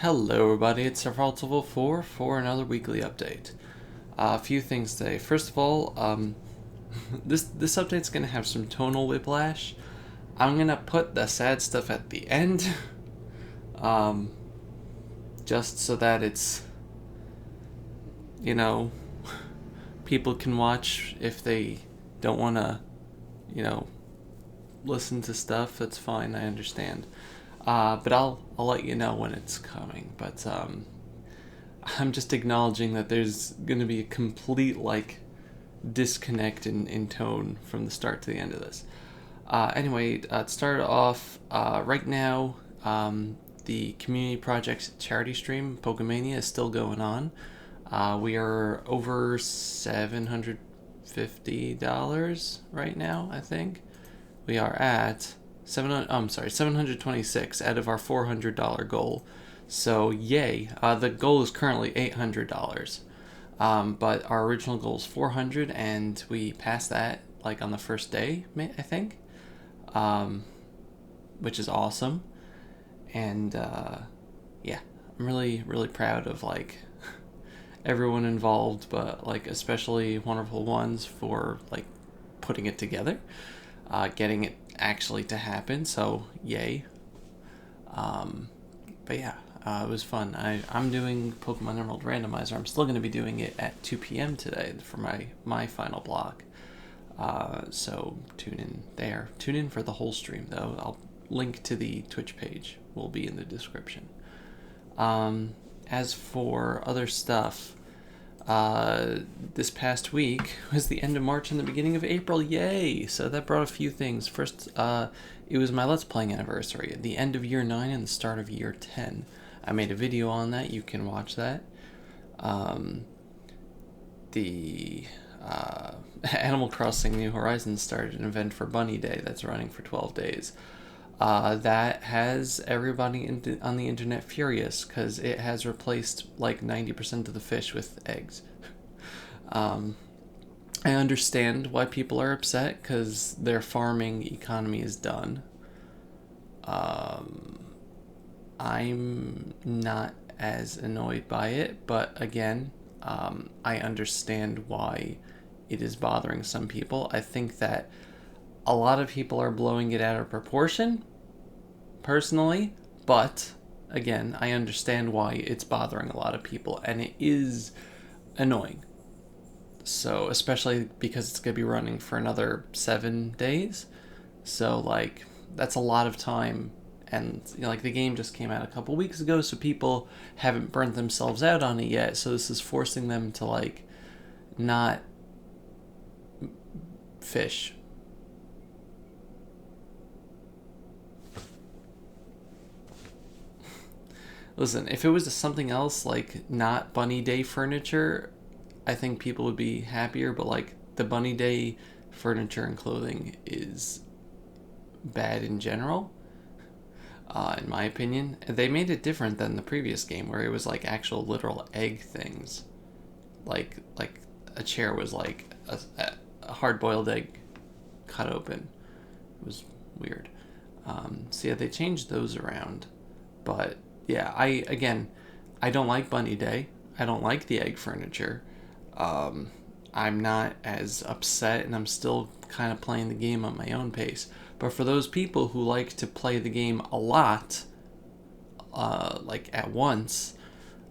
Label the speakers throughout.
Speaker 1: Hello everybody, it's Survival4 for another weekly update. A few things today. First of all, this update's gonna have some tonal whiplash. I'm gonna put the sad stuff at the end, um, just so that it's, you know, people can watch if they don't wanna, you know, listen to stuff. That's fine, I understand. But I'll let you know when it's coming. But I'm just acknowledging that there's gonna be a complete disconnect in tone from the start to the end of this. Anyway, to start off, right now, the community project charity stream Pokemania is still going on. We are over $750 right now. I think we are at 726 out of our $400 goal. So yay! The goal is currently $800, but our original goal is 400, and we passed that on the first day, I think, which is awesome. And yeah, I'm really proud of everyone involved, but especially Wonderful Ones for putting it together, getting it actually to happen. So yay. But yeah, it was fun. I'm doing Pokemon Emerald Randomizer. I'm still going to be doing it at 2 p.m. today for my final block. So tune in there. Tune in for the whole stream, though. I'll link to the Twitch page. Will be in the description. As for other stuff, this past week was the end of March and the beginning of April. Yay! So that brought a few things. First, it was my Let's Playing anniversary, the end of year 9 and the start of year 10. I made a video on that. You can watch that. The Animal Crossing New Horizons started an event for Bunny Day that's running for 12 days. That has everybody on the internet furious because it has replaced 90% of the fish with eggs. I understand why people are upset because their farming economy is done. I'm not as annoyed by it, but again, I understand why it is bothering some people. I think that a lot of people are blowing it out of proportion, personally, but again, I understand why it's bothering a lot of people, and it is annoying. So, especially because it's going to be running for another 7 days. So, that's a lot of time. And, the game just came out a couple weeks ago, so people haven't burnt themselves out on it yet. So, this is forcing them to, not fish. Listen, if it was something else, not Bunny Day furniture, I think people would be happier, but the Bunny Day furniture and clothing is bad in general, in my opinion. They made it different than the previous game where it was actual literal egg things. Like a chair was a hard-boiled egg cut open. It was weird. So yeah, they changed those around. But yeah, I don't like Bunny Day. I don't like the egg furniture. I'm not as upset, and I'm still kind of playing the game at my own pace. But for those people who like to play the game a lot, at once,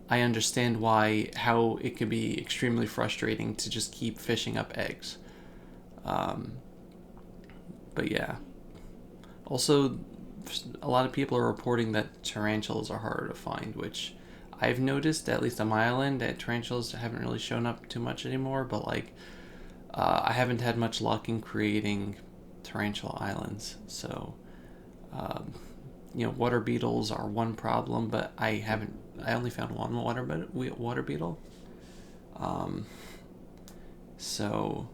Speaker 1: I understand how it could be extremely frustrating to just keep fishing up eggs. But yeah. Also, a lot of people are reporting that tarantulas are harder to find, which I've noticed, at least on my island, that tarantulas haven't really shown up too much anymore, but I haven't had much luck in creating tarantula islands. So, water beetles are one problem, but I only found one water beetle. So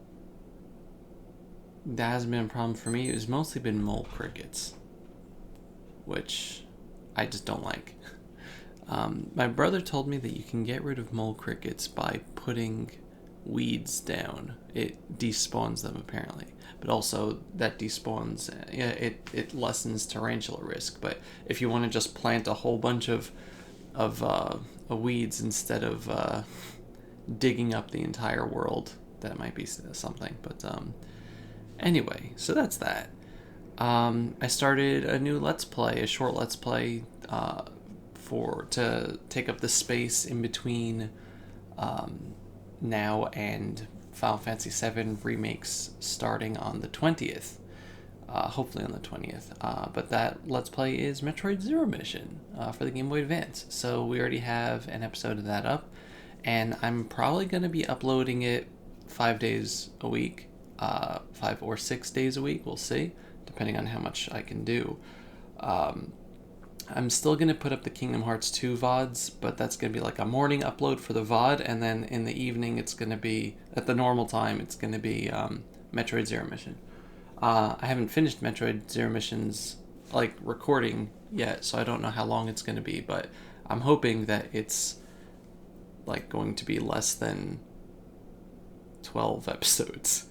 Speaker 1: that hasn't been a problem for me. It's mostly been mole crickets, which I just don't like. My brother told me that you can get rid of mole crickets by putting weeds down. It despawns them, apparently. But also, that despawns, it lessens tarantula risk. But if you want to just plant a whole bunch of weeds instead of digging up the entire world. That might be something, but anyway, so that's that. I started a new Let's Play, a short Let's Play, to take up the space in between now and Final Fantasy VII Remakes starting on the 20th. Hopefully on the 20th. But that Let's Play is Metroid Zero Mission for the Game Boy Advance. So we already have an episode of that up, and I'm probably going to be uploading it 5 days a week, 5 or 6 days a week, we'll see, depending on how much I can do. I'm still going to put up the Kingdom Hearts 2 VODs, but that's going to be like a morning upload for the VOD, and then in the evening it's going to be, at the normal time, it's going to be Metroid Zero Mission. I haven't finished Metroid Zero Mission's recording yet, so I don't know how long it's going to be, but I'm hoping that it's going to be less than 12 episodes,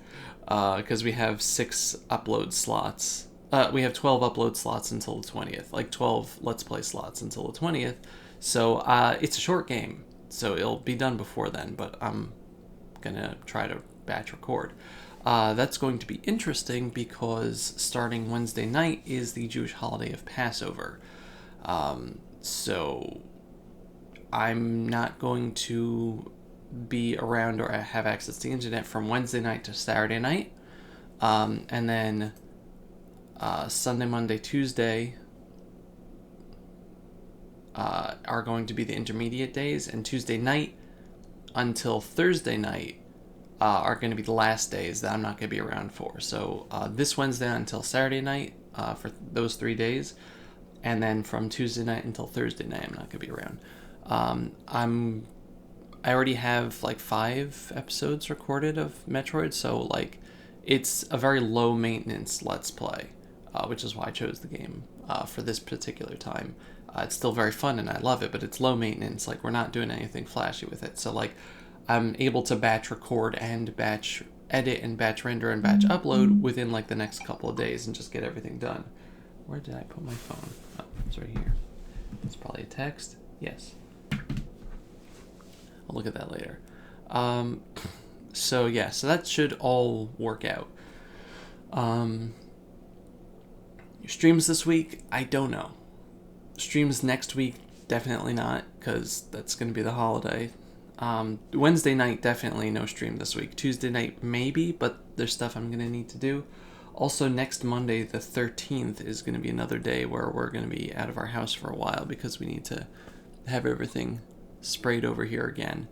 Speaker 1: because we have 6 upload slots. We have 12 upload slots until the 20th, 12 Let's Play slots until the 20th, so it's a short game, so it'll be done before then, but I'm gonna try to batch record. That's going to be interesting because starting Wednesday night is the Jewish holiday of Passover. So I'm not going to be around or have access to the internet from Wednesday night to Saturday night. And then Sunday, Monday, Tuesday are going to be the intermediate days, and Tuesday night until Thursday night are going to be the last days that I'm not going to be around for. So this Wednesday until Saturday night for those 3 days, and then from Tuesday night until Thursday night I'm not going to be around. I already have 5 episodes recorded of Metroid, so it's a very low maintenance Let's Play, which is why I chose the game for this particular time. It's still very fun and I love it, but it's low maintenance. We're not doing anything flashy with it, so I'm able to batch record and batch edit and batch render and batch upload within the next couple of days and just get everything done. Where did I put my phone? Oh, it's right here. It's probably a text. Yes. I'll look at that later. So yeah, so that should all work out. Streams this week, I don't know. Streams next week, definitely not, because that's going to be the holiday. Wednesday night, definitely no stream this week. Tuesday night, maybe, but there's stuff I'm going to need to do. Also, next Monday, the 13th, is going to be another day where we're going to be out of our house for a while because we need to have everything sprayed over here again.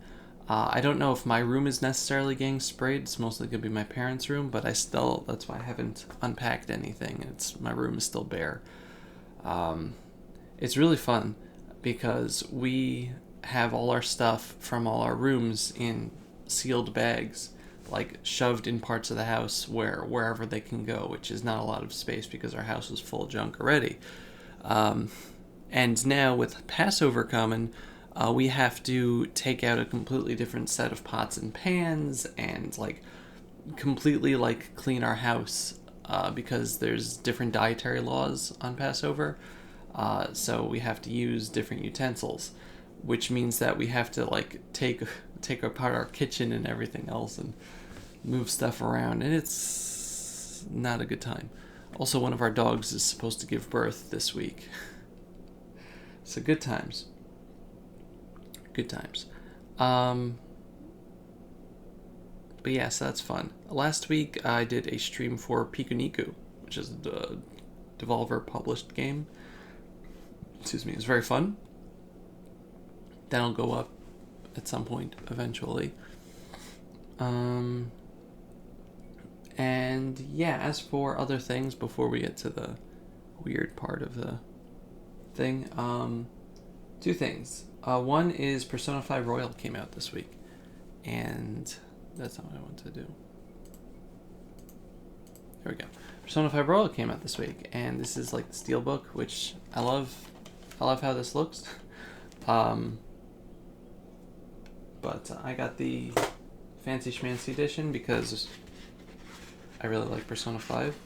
Speaker 1: I don't know if my room is necessarily getting sprayed. It's mostly going to be my parents' room, but that's why I haven't unpacked anything. My room is still bare. It's really fun because we have all our stuff from all our rooms in sealed bags, shoved in parts of the house wherever they can go, which is not a lot of space because our house is full of junk already. And now with Passover coming, we have to take out a completely different set of pots and pans and completely clean our house because there's different dietary laws on Passover. So we have to use different utensils, which means that we have to take apart our kitchen and everything else and move stuff around, and it's not a good time. Also, one of our dogs is supposed to give birth this week. So good times. Good times. But yeah, so that's fun. Last week I did a stream for Pikuniku, which is the Devolver published game. Excuse me, it's very fun. That'll go up at some point eventually. And yeah, as for other things, before we get to the weird part of the thing, 2 things. One is Persona 5 Royal came out this week, and that's not what I want to do. Here we go. Persona 5 Royal came out this week, and this is the Steelbook, which I love. I love how this looks. But I got the Fancy Schmancy edition because I really like Persona 5.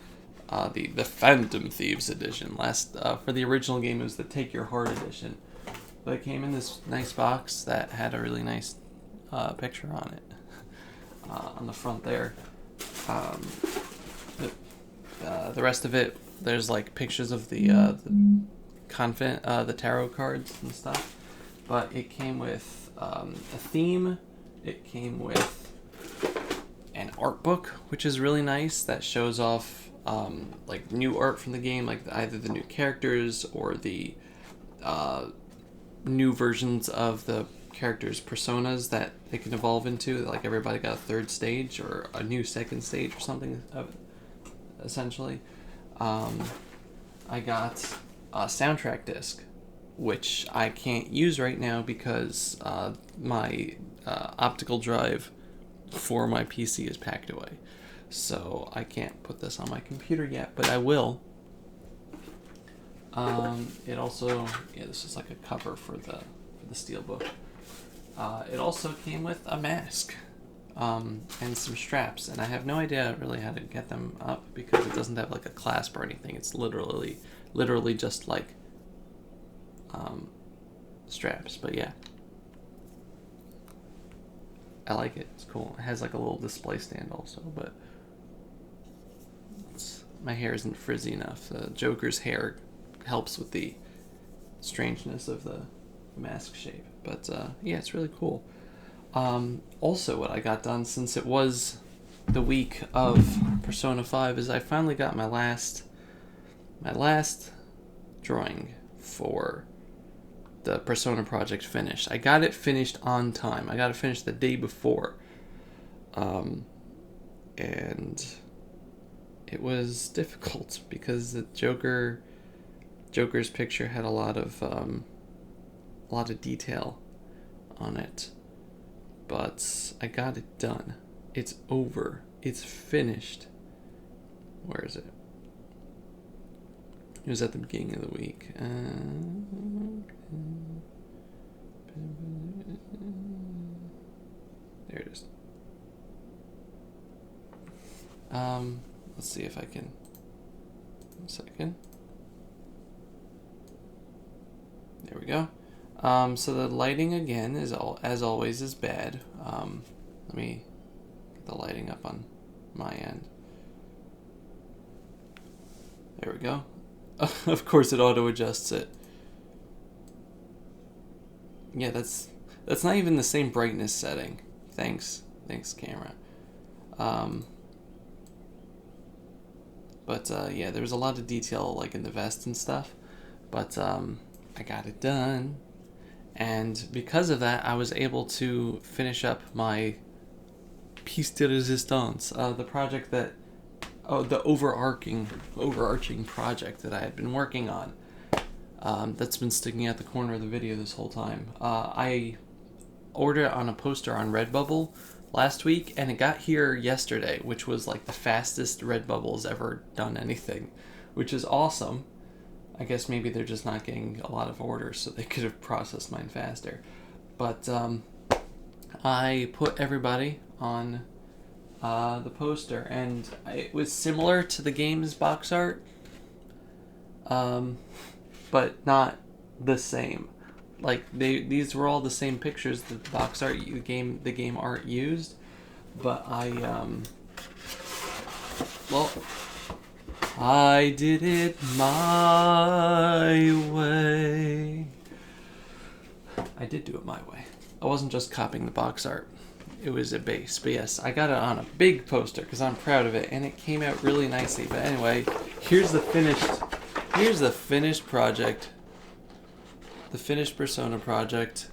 Speaker 1: The Phantom Thieves edition. For the original game, it was the Take Your Heart edition. But it came in this nice box that had a really nice picture on it on the front there. Um, the rest of it, there's like pictures of the the tarot cards and stuff. But it came with a theme. It came with an art book, which is really nice. That shows off like new art from the game, like either the new characters or the new versions of the characters' personas that they can evolve into. Like everybody got a third stage or a new second stage or something, essentially. I got a soundtrack disc, which I can't use right now because my optical drive for my PC is packed away. So I can't put this on my computer yet, but I will. It also, this is like a cover for the steelbook. It also came with a mask and some straps, and I have no idea really how to get them up because it doesn't have like a clasp or anything. It's literally just like straps. But yeah, I like it. It's cool. It has like a little display stand also, but my hair isn't frizzy enough. The Joker's hair helps with the strangeness of the mask shape. But yeah, it's really cool. Also, what I got done, since it was the week of Persona 5, is I finally got my last drawing for the Persona project finished. I got it finished on time. I got it finished the day before. And it was difficult because the Joker's picture had a lot of detail on it. But I got it done. It's over. It's finished. Where is it? It was at the beginning of the week. There it is. Let's see if I can. 1 second. There we go. So the lighting again is as always is bad. Let me get the lighting up on my end. There we go. Of course it auto adjusts it. Yeah, that's not even the same brightness setting. Thanks camera. But yeah, there was a lot of detail like in the vest and stuff. But I got it done. And because of that, I was able to finish up my piece de resistance, the project that, the overarching project that I had been working on. That's been sticking out the corner of the video this whole time. I ordered it on a poster on Redbubble last week, and it got here yesterday, which was like the fastest Redbubble's ever done anything, which is awesome. I guess maybe they're just not getting a lot of orders, so they could have processed mine faster. But I put everybody on the poster, and it was similar to the game's box art, but not the same. Like these were all the same pictures the box art the game art used, but I did it my way. I did do it my way. I wasn't just copying the box art. It was a base. But yes, I got it on a big poster because I'm proud of it, and it came out really nicely. But anyway, here's the finished project. The finished Persona project.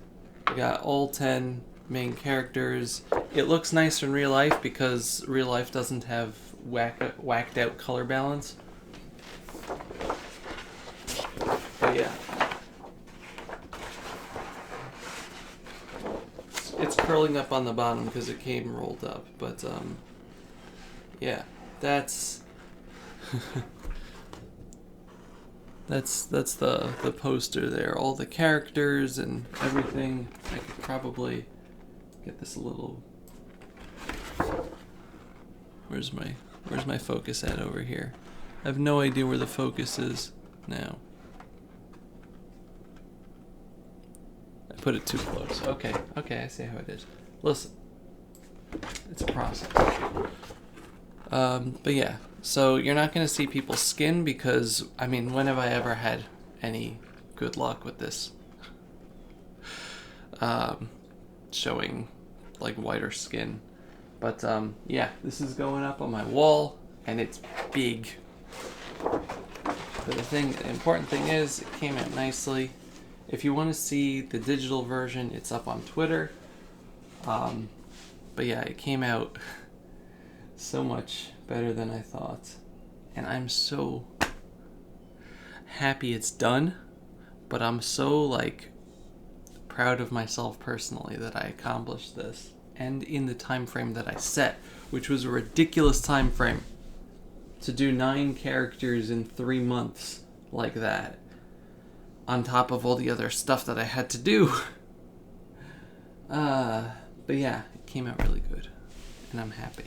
Speaker 1: We got all 10 main characters. It looks nicer in real life because real life doesn't have whacked out color balance. But yeah, it's curling up on the bottom because it came rolled up. But yeah, that's that's the poster there. All the characters and everything. I could probably get this a little. Where's my focus at over here? I have no idea where the focus is now. I put it too close. Okay, I see how it is. Listen, it's a process. But yeah, so you're not going to see people's skin because, I mean, when have I ever had any good luck with this? Showing like whiter skin. But yeah, this is going up on my wall and it's big. But the important thing is it came out nicely. If you want to see the digital version, it's up on Twitter. But yeah, it came out so much better than I thought. And I'm so happy it's done, but I'm so like proud of myself personally that I accomplished this, and in the time frame that I set, which was a ridiculous time frame to do 9 characters in 3 months like that, on top of all the other stuff that I had to do. But yeah, it came out really good, and I'm happy.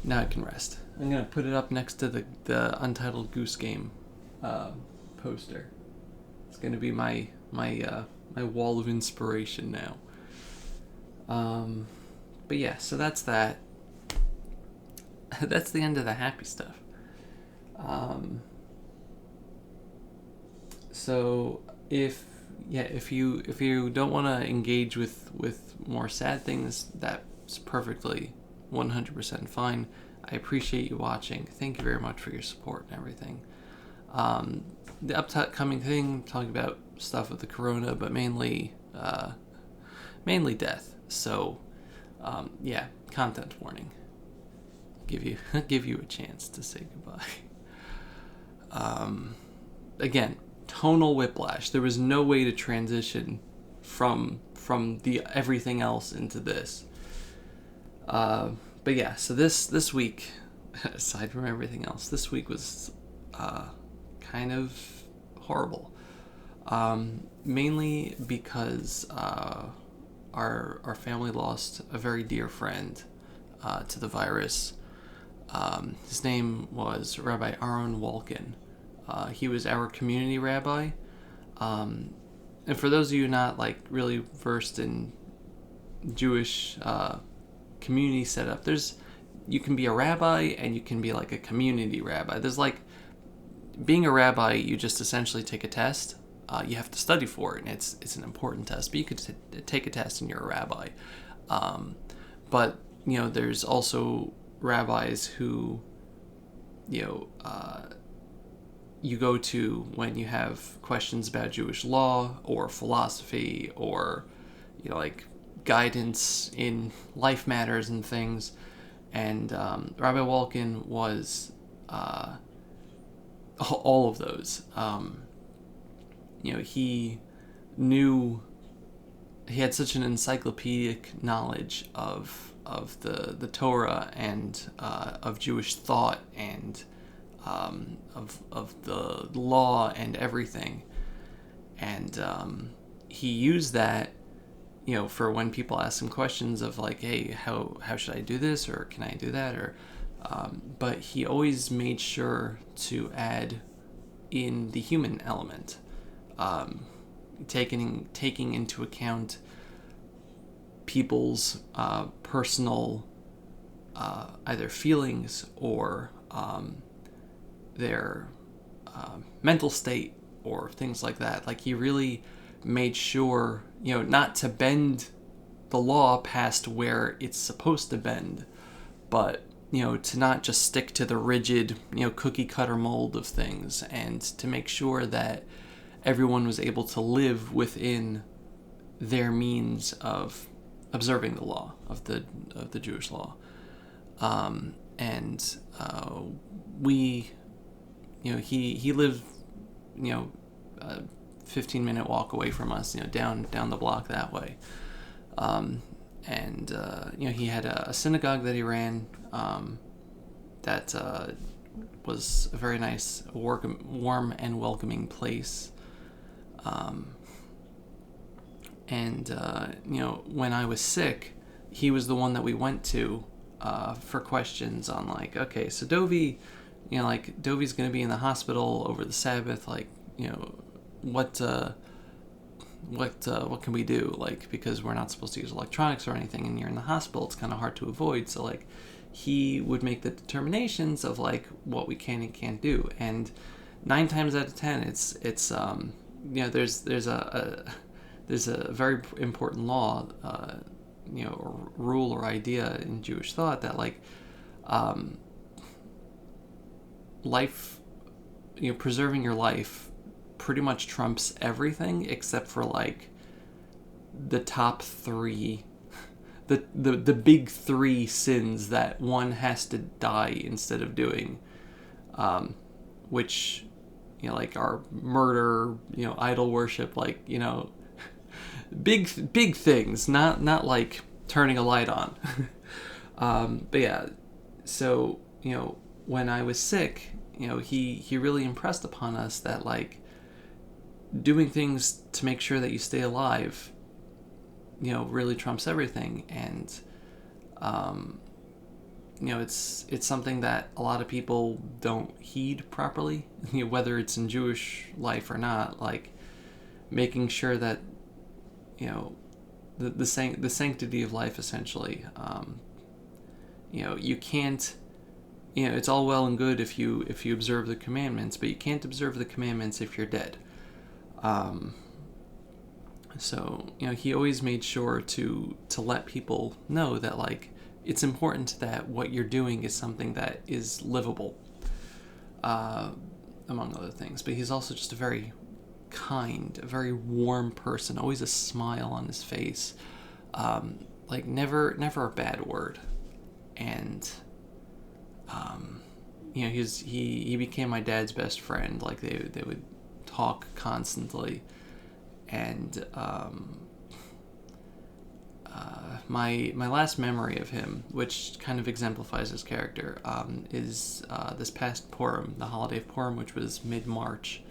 Speaker 1: Now I can rest. I'm gonna put it up next to the Untitled Goose Game poster. It's gonna be my wall of inspiration now. But yeah, so that's that. That's the end of the happy stuff. So if you don't want to engage with more sad things, that's perfectly 100% fine. I appreciate you watching. Thank you very much for your support and everything. The upcoming thing, talking about stuff with the corona, but mainly death. So yeah, content warning. Give you a chance to say goodbye. Again, tonal whiplash. There was no way to transition from the everything else into this. But yeah, so this week, aside from everything else, this week was kind of horrible. Mainly because our family lost a very dear friend to the virus. His name was Rabbi Aaron Walken. He was our community rabbi. And for those of you not like really versed in Jewish community setup, you can be a rabbi and you can be like a community rabbi. There's like being a rabbi, you just essentially take a test. You have to study for it, and it's an important test. But you could take a test and you're a rabbi. But there's also rabbis who you go to when you have questions about Jewish law or philosophy or like guidance in life matters and things. And Rabbi Walken was all of those. He had such an encyclopedic knowledge of the Torah and of Jewish thought and of the law and everything, and he used that for when people ask him questions of like, hey, how should I do this, or can I do that, or but he always made sure to add in the human element, taking into account people's personal either feelings or their mental state or things like that. Like, he really made sure not to bend the law past where it's supposed to bend, but to not just stick to the rigid cookie cutter mold of things, and to make sure that everyone was able to live within their means of observing the law of the Jewish law. And we he lived a 15-minute walk away from us, down the block that way. And he had a synagogue that he ran that was a very nice, warm and welcoming place. And when I was sick, he was the one that we went to for questions on, like, okay, so Dovi's going to be in the hospital over the Sabbath, like, what can we do? Like, because we're not supposed to use electronics or anything, and you're in the hospital, it's kind of hard to avoid. So like, he would make the determinations of like what we can and can't do, and 9 times out of 10, there's a very important law, or rule or idea in Jewish thought that like, life, preserving your life pretty much trumps everything except for like the top three, the big three sins that one has to die instead of doing, which, like are murder, idol worship, like, big things, not like turning a light on. But yeah, so when I was sick, he really impressed upon us that like doing things to make sure that you stay alive, really trumps everything. And it's something that a lot of people don't heed properly, whether it's in Jewish life or not, like making sure that the sanctity of life, essentially. You can't, it's all well and good if you observe the commandments, but you can't observe the commandments if you're dead. So he always made sure to let people know that like it's important that what you're doing is something that is livable, among other things. But he's also just a very kind, a very warm person, always a smile on his face, like never a bad word. And he became my dad's best friend. Like they would talk constantly. And my last memory of him, which kind of exemplifies his character, is this past Purim, the holiday of Purim, which was mid-March,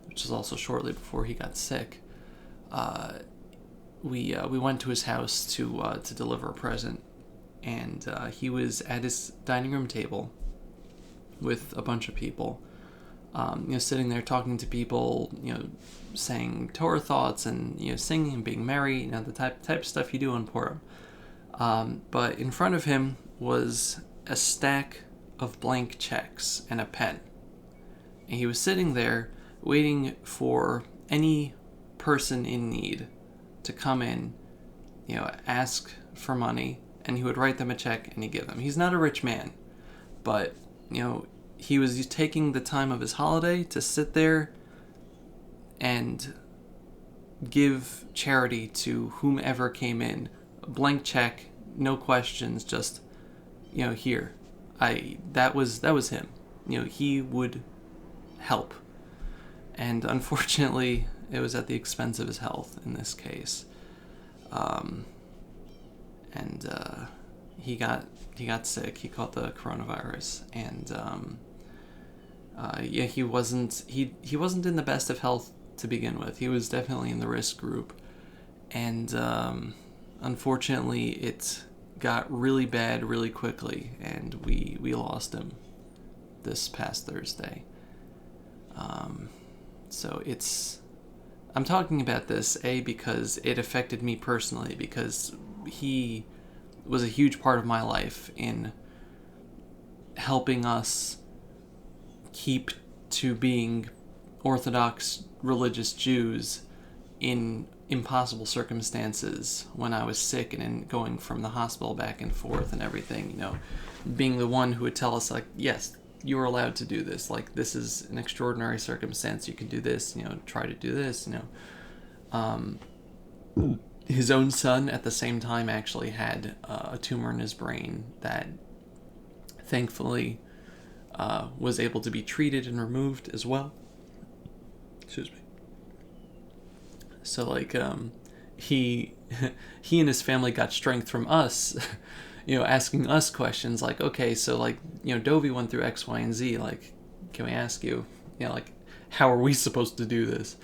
Speaker 1: which is also shortly before he got sick. We went to his house to deliver a present, and he was at his dining room table with a bunch of people, sitting there talking to people, saying Torah thoughts and singing and being merry, the type of stuff you do on Purim. But in front of him was a stack of blank checks and a pen, and he was sitting there waiting for any person in need to come in, ask for money, and he would write them a check and he'd give them. He's not a rich man, but he was taking the time of his holiday to sit there and give charity to whomever came in. A blank check, no questions, just here. That was him. He would help. And unfortunately, it was at the expense of his health in this case. He got sick. He caught the coronavirus, and he wasn't in the best of health to begin with. He was definitely in the risk group, and unfortunately, it got really bad really quickly, and we lost him this past Thursday. So I'm talking about this because it affected me personally, because he was a huge part of my life in helping us keep to being Orthodox religious Jews in impossible circumstances when I was sick and in going from the hospital back and forth and everything, being the one who would tell us, like, yes, you are allowed to do this, like, this is an extraordinary circumstance, you can do this, try to do this, His own son at the same time actually had a tumor in his brain that thankfully was able to be treated and removed as well. Excuse me. So like he and his family got strength from us, asking us questions like, okay, so like, Dovey went through X, Y, and Z, like, can we ask you, like, how are we supposed to do this?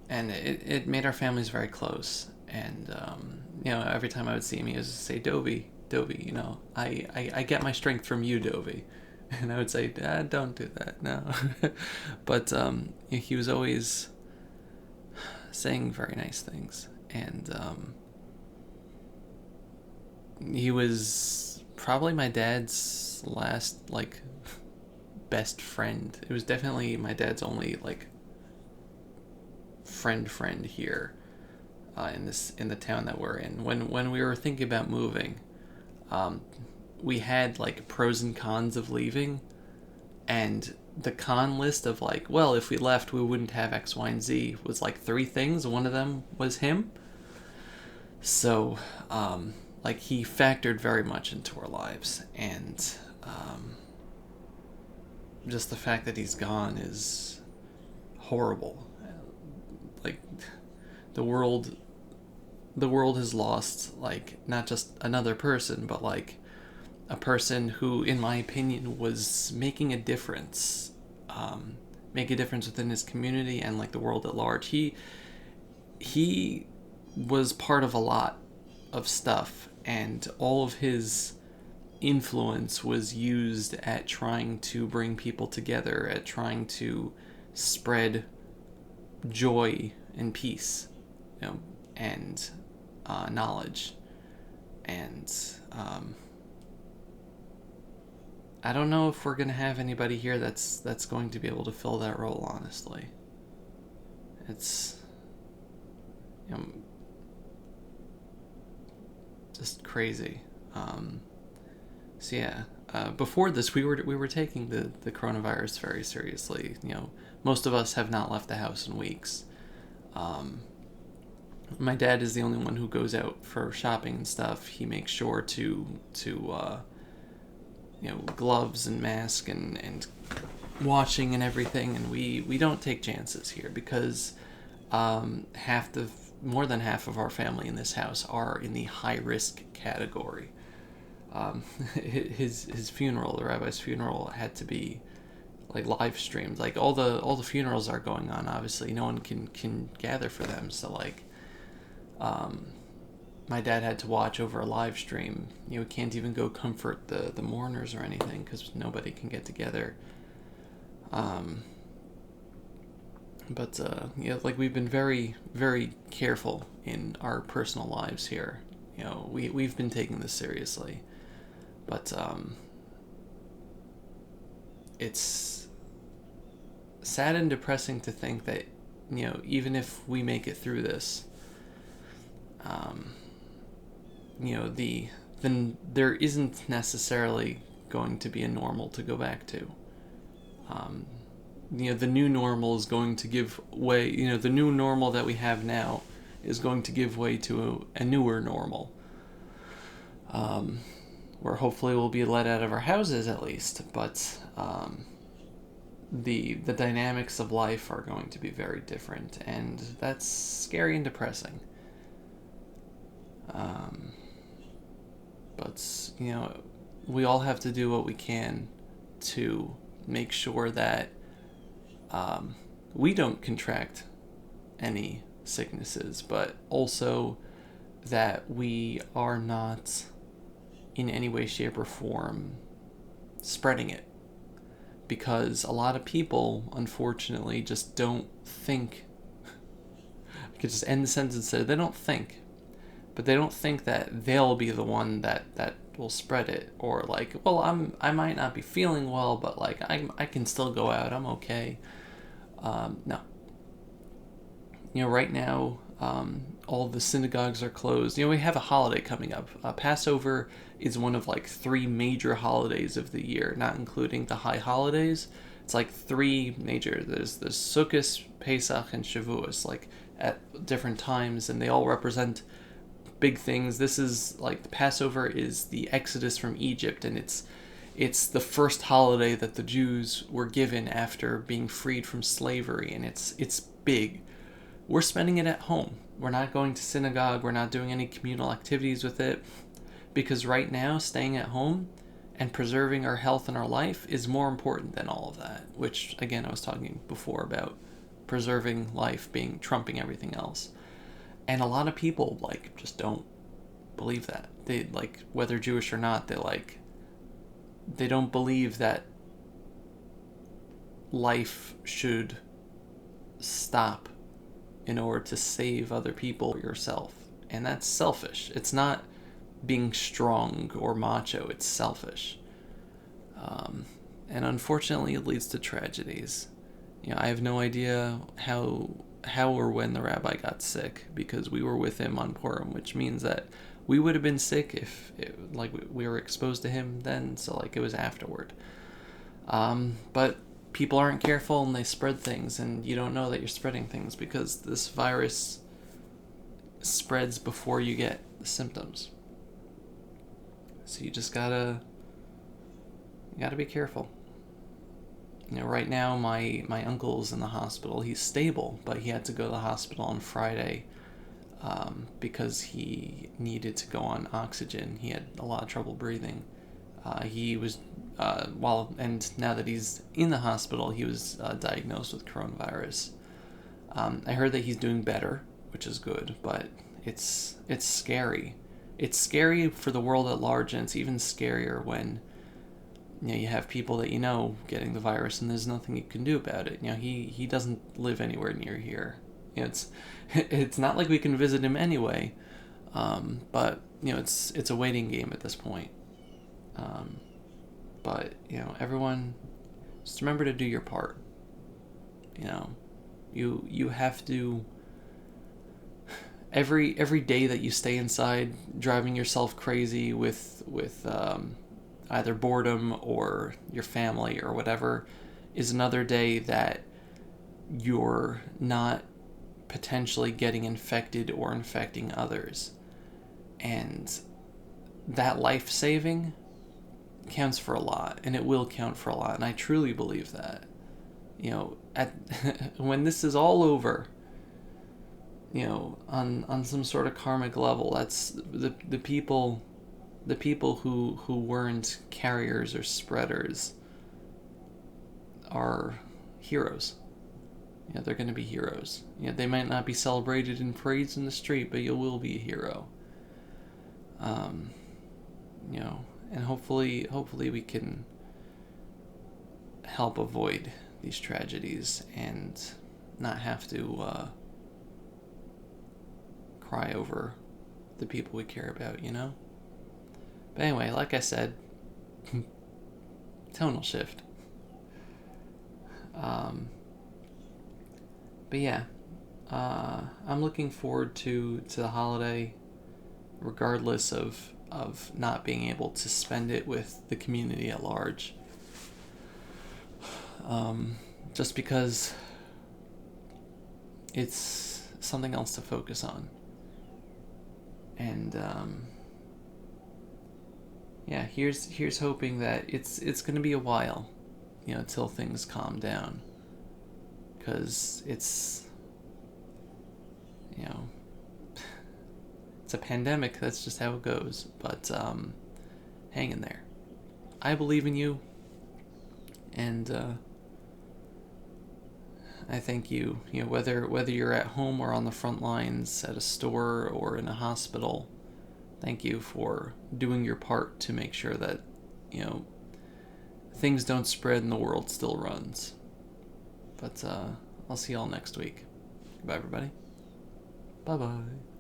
Speaker 1: And it made our families very close. And every time I would see him, he would say, Dovey, I get my strength from you, Dovey. And I would say, don't do that, no. But he was always saying very nice things. And he was probably my dad's last, like, best friend. It was definitely my dad's only, like, friend here in the town that we're in. When we were thinking about moving, um, we had like pros and cons of leaving, and the con list of like, well, if we left, we wouldn't have X, Y, and Z was like three things. One of them was him. So, like he factored very much into our lives, and just the fact that he's gone is horrible. Like the world the world has lost, like, not just another person, but like a person who, in my opinion, was making a difference, make a difference within his community and like the world at large. He was part of a lot of stuff, and all of his influence was used at trying to bring people together, at trying to spread joy and peace, and knowledge. And I don't know if we're gonna have anybody here that's going to be able to fill that role. Honestly, it's just crazy. So yeah, before this, we were taking the coronavirus very seriously. Most of us have not left the house in weeks. My dad is the only one who goes out for shopping and stuff. He makes sure to gloves and mask and washing and everything, and we don't take chances here because more than half of our family in this house are in the high risk category. His funeral, the rabbi's funeral, had to be like live streamed. Like all the funerals are going on. Obviously, no one can gather for them. So like, my dad had to watch over a live stream. We can't even go comfort the mourners or anything because nobody can get together. But like we've been very, very careful in our personal lives here. We've been taking this seriously, but it's sad and depressing to think that even if we make it through this, then there isn't necessarily going to be a normal to go back to. The new normal is going to give way. The new normal that we have now is going to give way to a newer normal, where hopefully we'll be let out of our houses at least. But the dynamics of life are going to be very different, and that's scary and depressing. But we all have to do what we can to make sure that we don't contract any sicknesses, but also that we are not in any way, shape, or form spreading it. Because a lot of people, unfortunately, just don't think. I could just end the sentence and say they don't think. But they don't think that they'll be the one that will spread it. Or like, well, I might not be feeling well, but like I can still go out. I'm okay. No. Right now, all the synagogues are closed. We have a holiday coming up. Passover is one of like 3 major holidays of the year, not including the high holidays. It's like 3 major. There's Sukkot, Pesach, and Shavuos, like at different times, and they all represent big things. This is like the Passover is the Exodus from Egypt, and it's the first holiday that the Jews were given after being freed from slavery, and it's big. We're spending it at home. We're not going to synagogue. We're not doing any communal activities with it, because right now staying at home and preserving our health and our life is more important than all of that, which again I was talking before about preserving life being trumping everything else. And a lot of people like just don't believe that. They like, whether Jewish or not, they don't believe that life should stop in order to save other people or yourself. And that's selfish. It's not being strong or macho, it's selfish. And unfortunately, it leads to tragedies. I have no idea how or when the rabbi got sick, because we were with him on Purim, which means that we would have been sick if we were exposed to him then, so it was afterward. But people aren't careful and they spread things, and you don't know that you're spreading things because this virus spreads before you get the symptoms. So you just gotta be careful. Right now my uncle's in the hospital. He's stable, but he had to go to the hospital on Friday because he needed to go on oxygen. He had a lot of trouble breathing. He was and now that he's in the hospital, he was diagnosed with coronavirus. I heard that he's doing better, which is good, but it's scary. It's scary for the world at large, and it's even scarier when you have people that getting the virus, and there's nothing you can do about it. He doesn't live anywhere near here. It's not like we can visit him anyway, but it's a waiting game at this point. But everyone, just remember to do your part. You have to. Every day that you stay inside, driving yourself crazy with either boredom or your family or whatever, is another day that you're not potentially getting infected or infecting others. And that life-saving counts for a lot, and it will count for a lot, and I truly believe that. When this is all over, on some sort of karmic level, that's the people who weren't carriers or spreaders are heroes. They're going to be heroes. They might not be celebrated and praised in the street, but you will be a hero. And hopefully we can help avoid these tragedies and not have to cry over the people we care about, But anyway, like I said, tonal shift. But yeah, I'm looking forward to the holiday, regardless of not being able to spend it with the community at large. Just because it's something else to focus on. And here's hoping that it's going to be a while, till things calm down, because it's it's a pandemic. That's just how it goes. But hang in there. I believe in you, and I thank you. Whether you're at home or on the front lines at a store or in a hospital, thank you for doing your part to make sure that things don't spread and the world still runs. But I'll see y'all next week. Goodbye, everybody. Bye-bye.